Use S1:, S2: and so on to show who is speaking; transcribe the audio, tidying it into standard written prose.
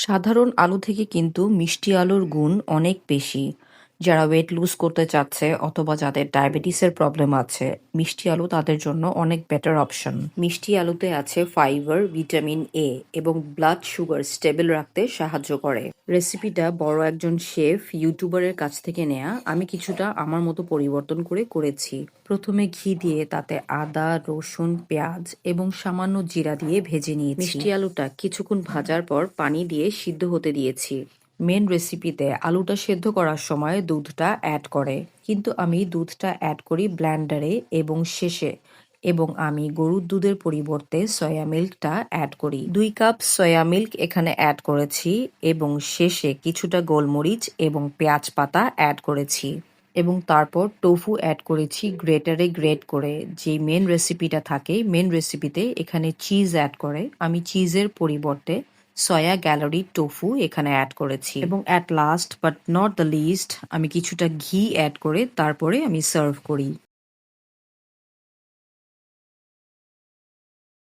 S1: সাধারণ আলু থেকে কিন্তু মিষ্টি আলুর গুণ অনেক বেশি। যারা ওয়েট লুজ করতে চাচ্ছে অথবা যাদের ডায়াবেটিসের প্রবলেম আছে, মিষ্টি আলু তাদের জন্য অনেক বেটার অপশন। মিষ্টি আলুতে আছে ফাইবার, ভিটামিন এ এবং ব্লাড সুগার স্টেবল রাখতে সাহায্য করে। রেসিপিটা বড় একজন শেফ ইউটিউবারের কাছ থেকে নেয়া। আমি কিছুটা আমার মতো পরিবর্তন করে করেছি। প্রথমে ঘি দিয়ে তাতে আদা, রসুন, পেঁয়াজ এবং সামান্য জিরা দিয়ে ভেজে নিয়েছি। মিষ্টি আলুটা কিছুক্ষণ ভাজার পর পানি দিয়ে সিদ্ধ হতে দিয়েছি। মেন রেসিপিতে আলুটা সেদ্ধ করার সময় দুধটা অ্যাড করে, কিন্তু আমি দুধটা অ্যাড করি ব্লেন্ডারে এবং শেষে, এবং আমি গরুর দুধের পরিবর্তে সয়া মিল্কটা অ্যাড করি। 2 কাপ সয়া মিল্ক এখানে অ্যাড করেছি এবং শেষে কিছুটা গোলমরিচ এবং পেঁয়াজ পাতা অ্যাড করেছি এবং তারপর টোফু অ্যাড করেছি গ্রেটারে গ্রেট করে। যে মেন রেসিপিটা থাকে, মেন রেসিপিতে এখানে চিজ অ্যাড করে, আমি চিজের পরিবর্তে সয়া গ্যালারি টোফু এখানে অ্যাড করেছি। এবং at last but not the least আমি কিছুটা ঘি অ্যাড করে তারপরে আমি সার্ভ করি।